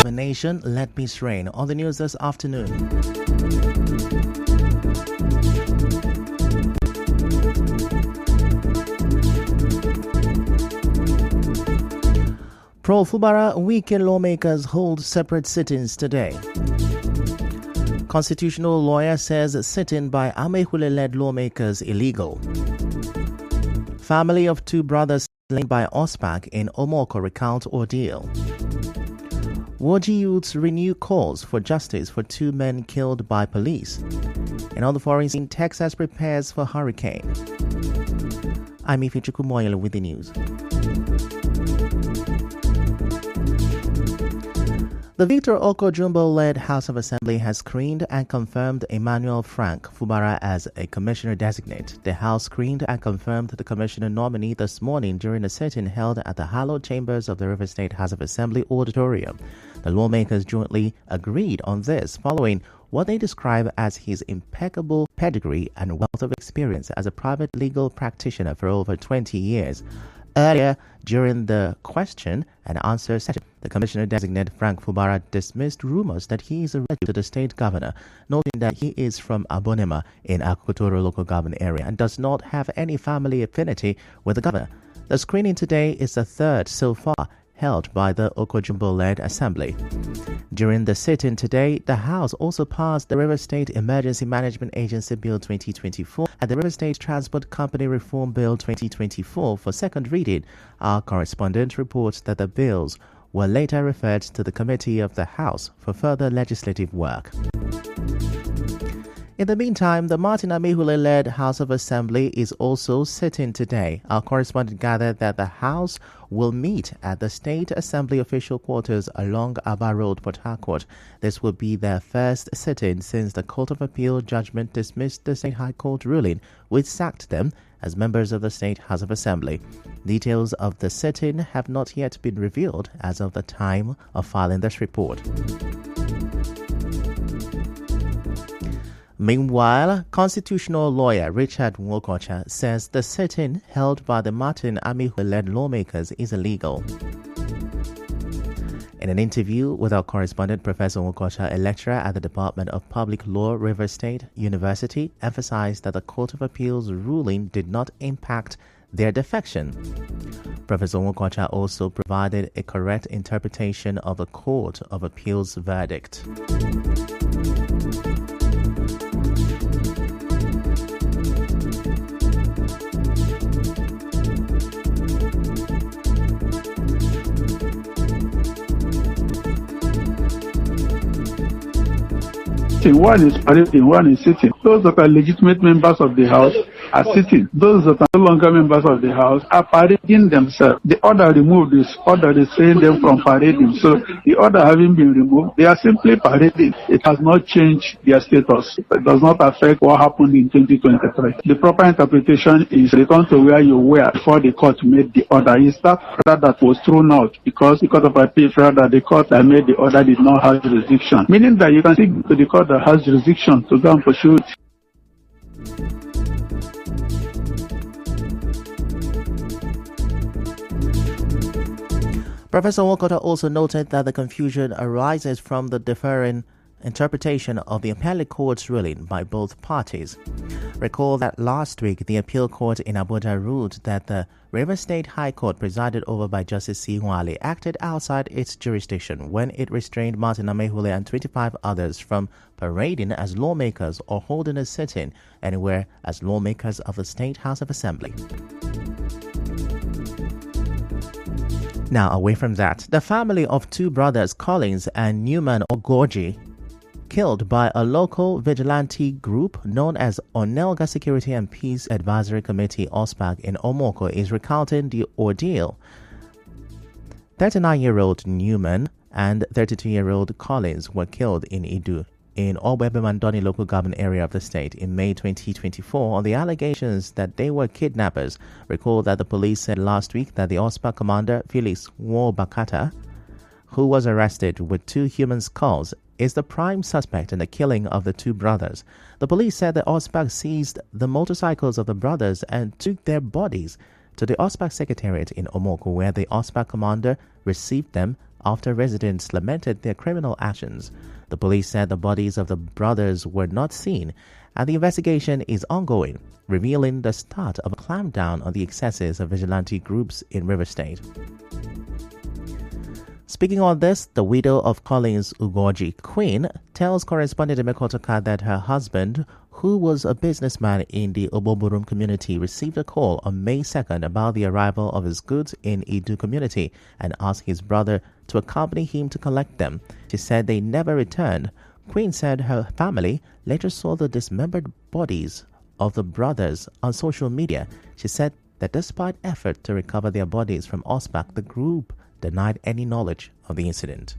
the nation, let peace reign. On the news this afternoon. Pro-Fubara weekend lawmakers hold separate sit-ins today. Constitutional lawyer says sit-in by Amehule-led lawmakers illegal. Family of two brothers slain by OSPAC in Omoko recount ordeal. Woji youths renew calls for justice for two men killed by police. And on the foreign scene, Texas prepares for hurricane. I'm Ifichuku Moyele with the news. The Victor Oko-Jumbo-led House of Assembly has screened and confirmed Emmanuel Frank Fubara as a commissioner-designate. The House screened and confirmed the commissioner nominee this morning during a sit-in held at the hallowed chambers of the River State House of Assembly auditorium. The lawmakers jointly agreed on this following what they describe as his impeccable pedigree and wealth of experience as a private legal practitioner for over 20 years. Earlier, during the question and answer session, the commissioner-designate Frank Fubara dismissed rumors that he is a relative to the state governor, noting that he is from Abonema in Akutoro local government area and does not have any family affinity with the governor. The screening today is the third so far held by the Oko-Jumbo-led Assembly. During the sit-in today, the House also passed the River State Emergency Management Agency Bill 2024 and the River State Transport Company Reform Bill 2024 for second reading. Our correspondent reports that the bills were later referred to the Committee of the House for further legislative work. In the meantime, the Martin Amehule-led House of Assembly is also sitting today. Our correspondent gathered that the House will meet at the State Assembly official quarters along Aba Road, Port Harcourt. This will be their first sit-in since the Court of Appeal judgment dismissed the State High Court ruling, which sacked them as members of the State House of Assembly. Details of the sit-in have not yet been revealed as of the time of filing this report. Meanwhile, constitutional lawyer Richard Nwokocha says the sit-in held by the Martin Amehule-led lawmakers is illegal. In an interview with our correspondent, Professor Nwokocha, a lecturer at the Department of Public Law, River State University, emphasized that the Court of Appeal's ruling did not impact their defection. Professor Nwokocha also provided a correct interpretation of the Court of Appeal's verdict. One is parading, one is sitting. Those that are legitimate members of the House are sitting. Those that are no longer members of the House are parading themselves. The order removed is order restraining them from parading. So the order having been removed, they are simply parading. It has not changed their status. It does not affect what happened in 2023. The proper interpretation is return to where you were before the court made the order. Is that order that was thrown out because the Court of Appeal felt that the court that made the order did not have jurisdiction. Meaning that you can seek to the court that has jurisdiction to go and pursue it. Professor Nwokocha also noted that the confusion arises from the differing interpretation of the appellate court's ruling by both parties. Recall that last week, the appeal court in Abuja ruled that the River State High Court, presided over by Justice C. Nwale, acted outside its jurisdiction when it restrained Martin Amehule and 25 others from parading as lawmakers or holding a sit-in anywhere as lawmakers of the State House of Assembly. Now, away from that, the family of two brothers, Collins and Newman Ogoji, killed by a local vigilante group known as Onelga Security and Peace Advisory Committee (OSPAC) in Omoko, is recounting the ordeal. 39-year-old Newman and 32-year-old Collins were killed in Idu, in Obebe-Mandoni local government area of the state in May 2024 on the allegations that they were kidnappers. Recall that the police said last week that the OSPAC commander, Felix Nwobakata, who was arrested with two human skulls, is the prime suspect in the killing of the two brothers. The police said the OSPAC seized the motorcycles of the brothers and took their bodies to the OSPAC secretariat in Omoko, where the OSPAC commander received them after residents lamented their criminal actions. The police said the bodies of the brothers were not seen, and the investigation is ongoing, revealing the start of a clampdown on the excesses of vigilante groups in River State. Speaking on this, the widow of Collins Ugoji Queen tells correspondent Emekotoka that her husband, who was a businessman in the Oboburum community, received a call on May 2nd about the arrival of his goods in Idu community and asked his brother to accompany him to collect them. She said they never returned. Queen said her family later saw the dismembered bodies of the brothers on social media. She said that despite effort to recover their bodies from Ospak, the group denied any knowledge of the incident.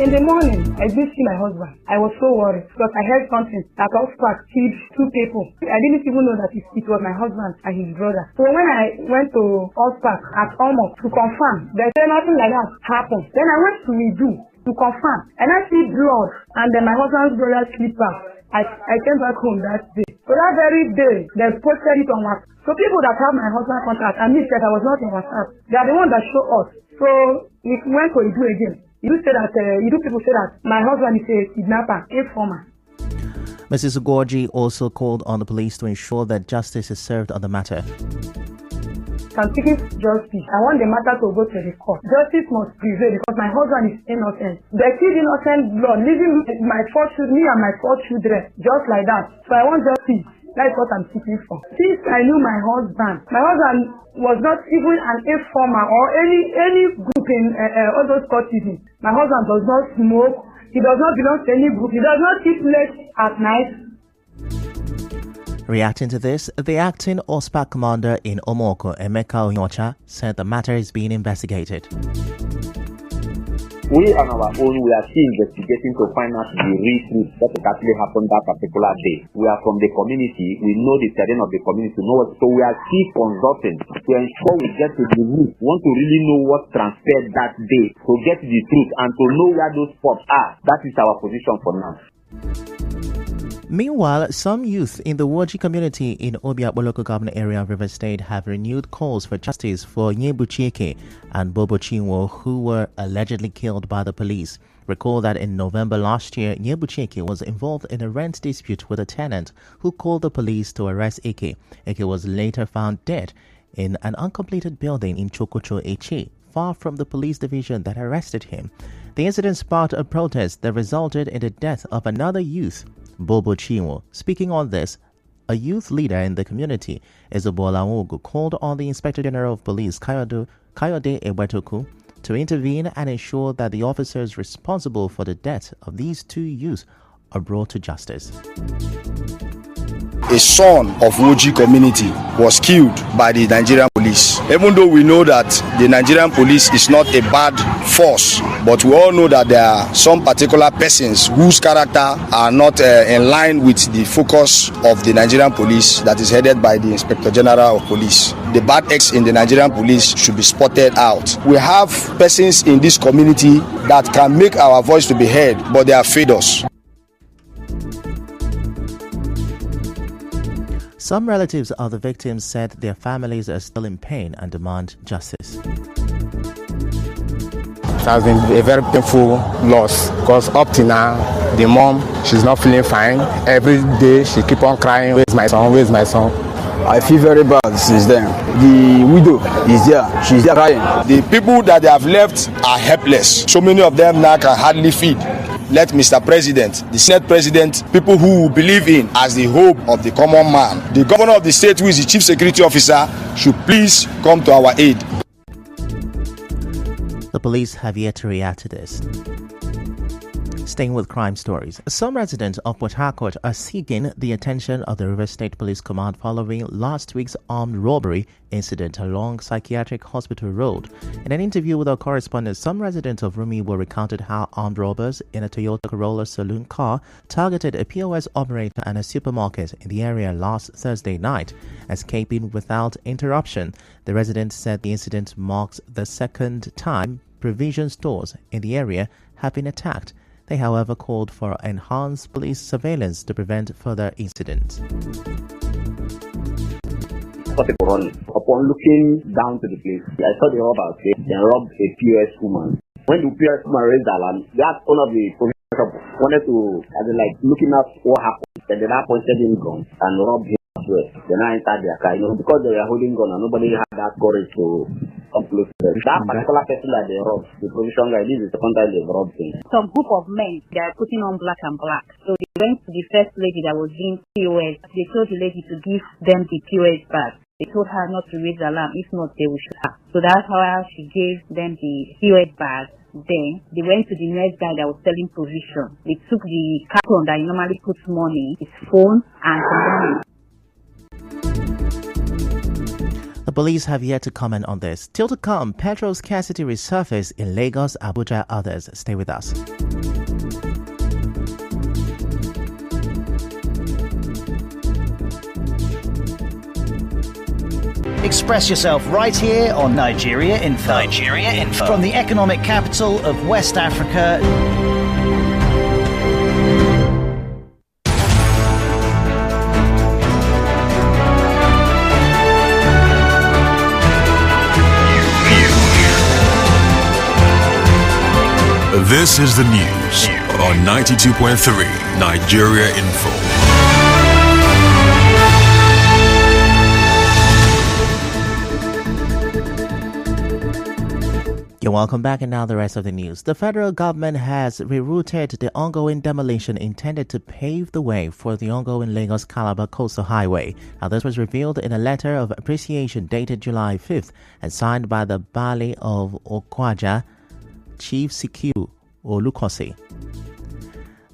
In the morning, I did see my husband. I was so worried because I heard something that Ospak killed 2 people. I didn't even know that it was my husband and his brother. So when I went to Ospak at almost to confirm, they said nothing like that happened. Then I went to Idu to confirm, and I see blood and then my husband's brother's slipper. I came back home that day. So that very day, they posted it on WhatsApp. So people that have my husband's contact, and me said I was not in WhatsApp, they are the ones that show us. So we went to Idu again. People say that my husband is a kidnapper, informer. Mrs. Ugoji also called on the police to ensure that justice is served on the matter. I'm seeking justice. I want the matter to go to the court. Justice must prevail because my husband is innocent. They killed innocent blood, leaving me and my 4 children, just like that. So I want justice. That's what I'm seeking for. Since I knew my husband was not even an informer or any group in all those cultivations. My husband does not smoke. He does not belong to any group. He does not keep late at night. Reacting to this, the acting OSPAC commander in Omoko, Emeka Onyocha, said the matter is being investigated. We on our own, we are still investigating to find out the real truth that actually happened that particular day. We are from the community, we know the terrain of the community, so we are still consulting to ensure we get to the root. We want to really know what transpired that day, to get the truth and to know where those spots are. That is our position for now. Meanwhile, some youth in the Woji community in Obiakpo local government area of River State have renewed calls for justice for Nyebuchieke and Bobo Chinwo, who were allegedly killed by the police. Recall that in November last year, Nyebuchieke was involved in a rent dispute with a tenant who called the police to arrest Ike. Ike was later found dead in an uncompleted building in Chokocho Echi, far from the police division that arrested him. The incident sparked a protest that resulted in the death of another youth, Bobo Chinwo. Speaking on this, a youth leader in the community, Ezobola Ogu, called on the Inspector General of Police, Kayode Ewetoku, to intervene and ensure that the officers responsible for the death of these 2 youths are brought to justice. A son of Woji community was killed by the Nigerian police. Even though we know that the Nigerian police is not a bad force, but we all know that there are some particular persons whose character are not in line with the focus of the Nigerian police that is headed by the Inspector General of Police. The bad acts in the Nigerian police should be spotted out. We have persons in this community that can make our voice to be heard, but they have failed us. Some relatives of the victims said their families are still in pain and demand justice. It has been a very painful loss because up to now, the mom, she's not feeling fine. Every day she keep on crying, where's my son, where's my son? I feel very bad since then. The widow is there, she's there crying. The people that they have left are helpless. So many of them now can hardly feed. Let Mr. President, the Senate President, people who believe in as the hope of the common man, the governor of the state, who is the chief security officer, should please come to our aid. The police have yet to react to this. Staying with crime stories, some residents of Port Harcourt are seeking the attention of the River State Police Command following last week's armed robbery incident along Psychiatric Hospital Road. In an interview with our correspondent, some residents of Rumiwo recounted how armed robbers in a Toyota Corolla saloon car targeted a POS operator and a supermarket in the area last Thursday night, escaping without interruption. The residents said the incident marks the second time provision stores in the area have been attacked. They, however, called for enhanced police surveillance to prevent further incidents. saw people running. Upon looking down to the place, I saw the robbers. They robbed a POS woman. When the POS woman raised the alarm, that one of the provision shop wanted to, looking at what happened. And then I pointed him gun and robbed him as well. Then I entered their car, because they were holding gun and nobody had that courage to come close to them. That particular person that they robbed, the provision guy, this is the second time they've robbed him. Some group of men, they are putting on black and black. So they went to the first lady that was doing POS. They told the lady to give them the POS bag. They told her not to raise the alarm, if not they will shoot her. So that's how she gave them the POS bag. Then they went to the next guy that was selling provision. They took the carton that he normally puts money, his phone, and some money. The police have yet to comment on this. Still to come, petrol scarcity resurface in Lagos, Abuja, others. Stay with us. Express yourself right here on Nigeria Info. Nigeria Info. From the economic capital of West Africa. This is the news on 92.3 Nigeria Info. You're welcome back, and now the rest of the news. The federal government has rerouted the ongoing demolition intended to pave the way for the ongoing Lagos-Calabar Coastal Highway. Now, this was revealed in a letter of appreciation dated July 5th and signed by the Baale of Okwaja, Chief Sikiu Olukosi.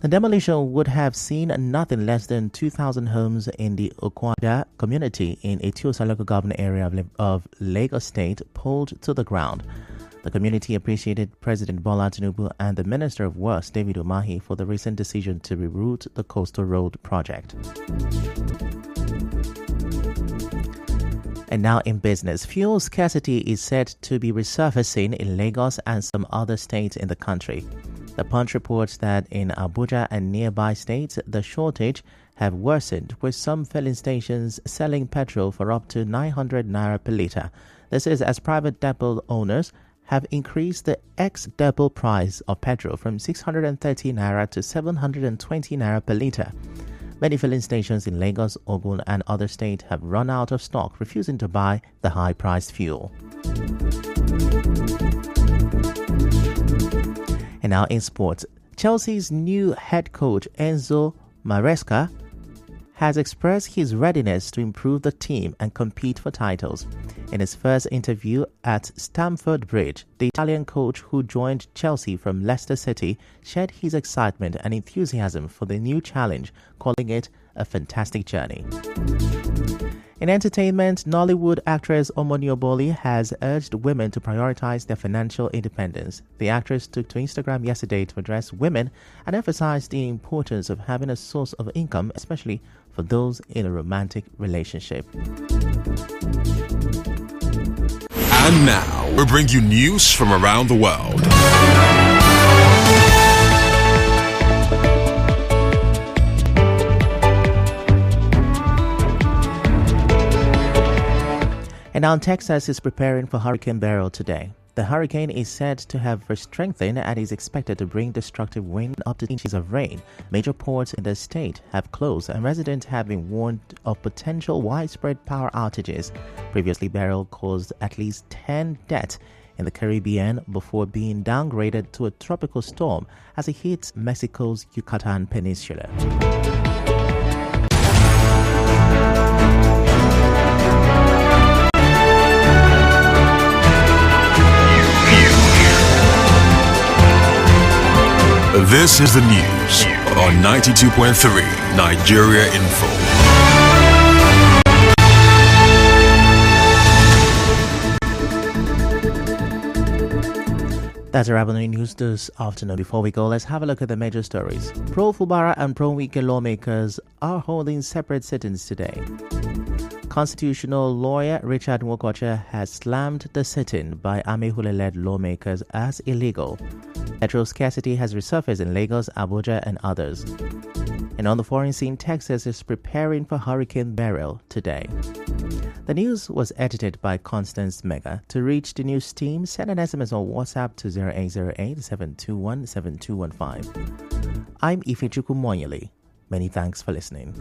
The demolition would have seen nothing less than 2,000 homes in the Okwaja community in Etiosa local government area of Lagos State pulled to the ground. The community appreciated President Bola Tinubu and the Minister of Works, David Umahi, for the recent decision to reroute the coastal road project. And now in business, fuel scarcity is said to be resurfacing in Lagos and some other states in the country. The Punch reports that in Abuja and nearby states, the shortage have worsened, with some filling stations selling petrol for up to 900 naira per litre. This is as private depot owners have increased the ex-depot price of petrol from 630 naira to 720 naira per litre. Many filling stations in Lagos, Ogun and other states have run out of stock, refusing to buy the high-priced fuel. And now in sports, Chelsea's new head coach Enzo Maresca has expressed his readiness to improve the team and compete for titles. In his first interview at Stamford Bridge, the Italian coach who joined Chelsea from Leicester City shared his excitement and enthusiasm for the new challenge, calling it a fantastic journey. In entertainment, Nollywood actress Omoni Oboli has urged women to prioritize their financial independence. The actress took to Instagram yesterday to address women and emphasize the importance of having a source of income, especially for those in a romantic relationship. And now, we bring you news from around the world. And now Texas is preparing for Hurricane Beryl today. The hurricane is said to have strengthened and is expected to bring destructive wind up to inches of rain. Major ports in the state have closed and residents have been warned of potential widespread power outages. Previously, Beryl caused at least 10 deaths in the Caribbean before being downgraded to a tropical storm as it hits Mexico's Yucatan Peninsula. This is the news on 92.3 Nigeria Info. That's a wrap on the news this afternoon. Before we go, let's have a look at the major stories. Pro-Fubara and pro-Wike lawmakers are holding separate sit-ins today. Constitutional lawyer Richard Nwokocha has slammed the sit-in by Amehule-led lawmakers as illegal. Petrol scarcity has resurfaced in Lagos, Abuja and others. And on the foreign scene, Texas is preparing for Hurricane Beryl today. The news was edited by Constance Mega. To reach the news team, send an SMS on WhatsApp to 0808-721-7215. I'm Ifechukwu Monyele. Many thanks for listening.